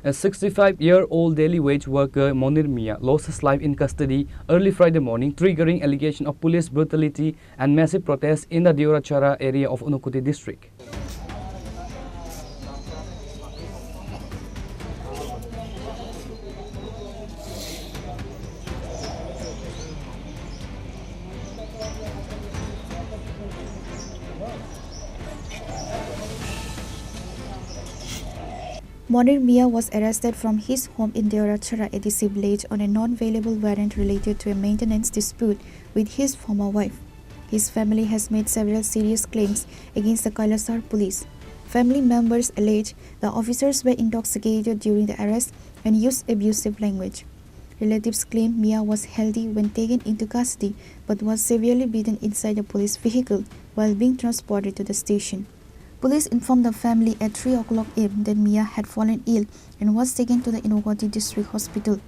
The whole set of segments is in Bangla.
A 65-year-old daily wage worker, Monir Mia, lost his life in custody early Friday morning, triggering allegation of police brutality and massive protests in the Deorachara area of Unukkuti district. Monir Mia was arrested from his home in Deorachara ADC village on a non-available warrant related to a maintenance dispute with his former wife. His family has made several serious claims against the Kailasar police. Family members allege the officers were intoxicated during the arrest and used abusive language. Relatives claim Mia was healthy when taken into custody but was severely beaten inside a police vehicle while being transported to the station. Police informed the family at 3 o'clock a.m. that Mia had fallen ill and was taken to the Unukkuti district hospital.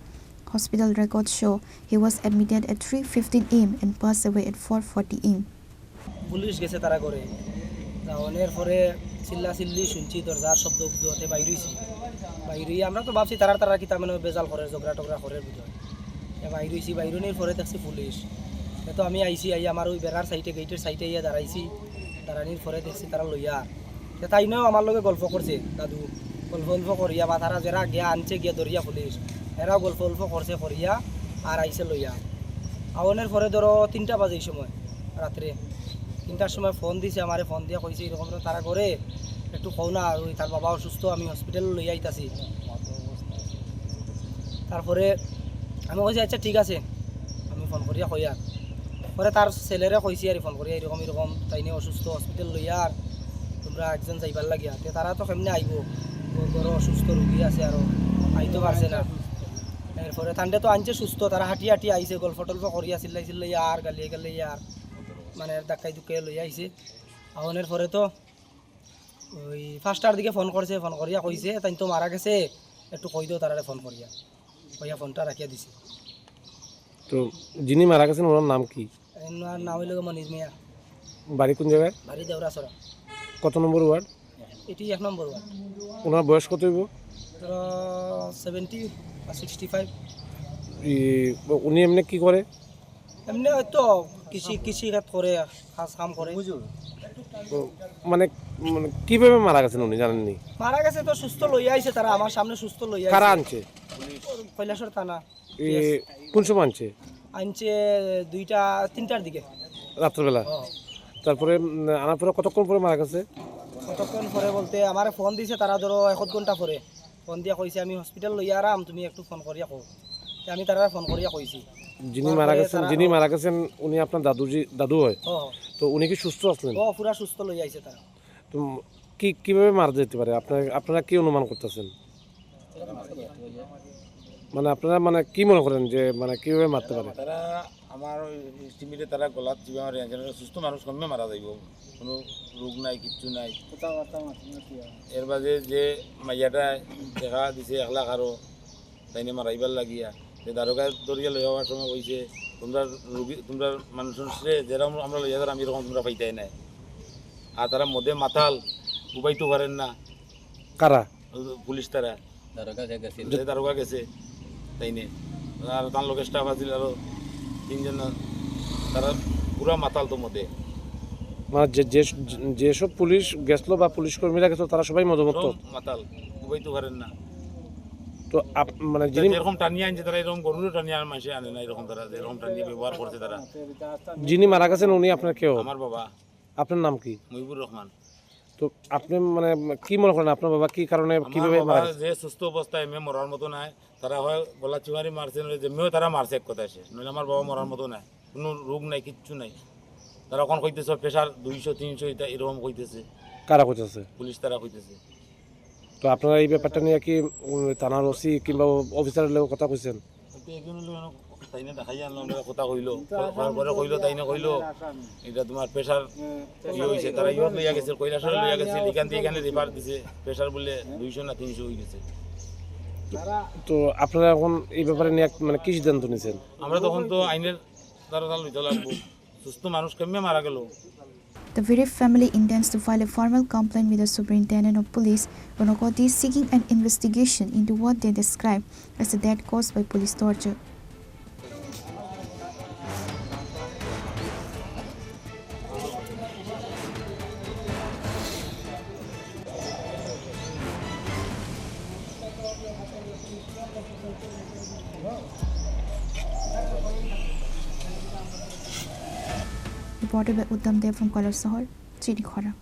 Hospital records show he was admitted at 3:15 a.m. and passed away at 4:40 a.m. Police গেছে তারা করে যাওয়ানোর পরে চিল্লি শুনছি দরজার শব্দ উদ্যোতে বাইরেছি আমরা তো ভাবছি তারা কি তার মানে বেজাল করে ঝগড়া টগড়া করে বুঝয় বাইরুনির পরে দেখছি পুলিশ তো আমি আইছি আমার ওই বেড়ার সাইডে গেটের সাইডে দাঁড়াইছি দাঁড়ানির পরে দেখছি তারা লইয়া তাই নাও আমার লগে গল্প করছে দাদু গল্প করিয়া বা তারা যারা গিয়া আনছে গিয়া ধরিয়া পুলিশ এরাও গল্প করছে করিয়া আর আইসে লইয়া আওয়ানোর পরে ধরো 3টা বাজে এই সময় রাত্রে 3টার সময় ফোন দিছে আমারে ফোন দিয়া কইছে এরকম তারা করে একটু কও না ওই তার বাবা অসুস্থ আমি হসপিটালে লইয়া আইতাছি তারপরে আমি কইছি আচ্ছা ঠিক আছে আমি ফোন করিয়া কইয়া পরে তার ছেলেরে কইছি আর ফোন করিয়া এরকম তাই নিয়ে অসুস্থ হসপিটাল লইয়া আর তোমরা একজন যাইবার লাগিয়া তারা তো কেমনে আইব বড় অসুস্থ রোগী আছে আর আইতে পারছে না এরপরে ঠান্ডা তো আনছে সুস্থ তারা হাঁটি আইছে গল্প টল্প করিয়া চিল্লাই আর গালিয়ে আর মানে ধাক্কাই দুক্কাই লইয়া আইছে আহনের পরে তো ওই 5টার দিকে ফোন করিয়া কইছে তাই তো মারা গেছে একটু কই দিও তারারে ফোন করিয়া ফোনটা রাখিয়া দিছে। তো যিনি মারা গেছেন ওনার নাম কি? ওনার নাম হইল মনির মিয়া। বাড়ি কোন জায়গায়? বাড়ি দেওরাছড়া। কত নম্বর ওয়ার্ড? এটি 1 নম্বর ওয়ার্ড। ওনার বয়স কত হইব? 70 বা 65। উনি এমনি কি করে? এমনি হয়তো কৃষি কাজ করে, কাম করে। মানে কিভাবে মারা গেছেন উনি জানেননি? মারা গেছে তো সুস্থ লইয়া আইছে তারা আমার সামনে সুস্থ লইয়া আইছে। কারা আনছে? কৈলাসর থানা। কোন সময় আনছে? 3টার দিকে রাত্রবেলা। তারপরে আনার পরে কতক্ষণ পরে মারা গেছে? কতক্ষণ পরে বলতে আমারে ফোন দিছে তারা ধরো 1 ঘন্টা পরে ফোন দিয়া কইছে আমি হসপিটাল লইয়া আরাম তুমি একটু ফোন করিয়া কও। আমি তারা ফোন করিয়া কইছি। যিনি মারা গেছেন উনি আপনার দাদু হয়? তো উনি কি সুস্থ আছেন? পুরা সুস্থ লইয়া আইছে তারা। তো কিভাবে মারা যেতে পারে আপনারা কি অনুমান করতেছেন? মানে আপনারা কি মনে করেন যে কিভাবে মারতে পারে? তারা আমার এস্টিমেটে তারা গলাত জীবা মারে সুস্থ মানুষ কমে মারা যাইব, কোনো রোগ নাই কিচ্ছু নাই। এর বাদে যে মাইয়াটা দেখা দিছে 1 লাখ আরো তাইনে মারাইবার লাগিয়া যে দারোগা দরিয়া লই যাওয়ার সময় কইছে তোমরা মানুষের যেরকম আমরা লইয়া আমি এরকম তোমরা পাইতাই নাই। আর তারা মধ্যে মাতাল উপাইতে পারেন না। কারা? পুলিশ তারা দারোগা গেছে তাইনে আর তার লোকের স্টাফ আছিল আরো 3 জন তারা পুরা মাতাল তো মধ্যে। মানে যেসব পুলিশ গেছিল বা পুলিশ কর্মীরা গেছিল তারা সবাই মদমত্ত মাতাল উপাইতে পারেন না। তো মানে যিনি এরকম টানিয়ে আনছে তারা এরকম গরুরও টানিয়ে আর মানুষে আনে না এরকম তারা এরকম টানিয়ে ব্যবহার করছে তারা। যিনি মারা গেছেন উনি আপনার কেউ? আমার বাবা। আপনার নাম কি? মহিবুর রহমান। তো আপনি কি মনে করেন আপনার বাবা কি কারণে কিভাবে মারা গেছে? যে সুস্থ অবস্থায় এমনি মরার মতো নাই, তারা হয় গলা চিমারি মারছে যেমনিও তারা মারছে এক কথা এসে, নইলে আমার বাবা মরার মতো নাই, কোনো রোগ নাই কিচ্ছু নাই। তারা এখন কইতেছে প্রেশার 200-300 এটা এরকম কইতেছে। কারা কইতেছে? পুলিশ তারা কইতেছে। তো আপনারা এই ব্যাপারটা নিয়ে কি থানার ওসি কিংবা অফিসারের লোক কথা কইছেন? তাইনে দেখাই আনলাম কথা কইলো, পরে কইলো তাইনে কইলো এটা তোমার প্রেশার হয়েছে। তারা ইয়ত লইয়া গেছে, কৈলাসরে লইয়া গেছে, এখান থেকে এখানে রেফার দিছে, প্রেশার বলে 200 না 300 হয়ে গেছে। তো আপনারা এখন এই ব্যাপারে নিয়ে কি সিদ্ধান্ত নিয়েছেন? আমরা তখন তো আইনের দ্বারা লইতে লাগবো, সুস্থ মানুষ কেমনে মারা গেল। The Virif family intends to file a formal complaint with the Superintendent of Police, Unakoti, seeking an investigation into what they describe as a death caused by police torture. Reported by Uddam Dev from Kolar Sahar, Chini Khora.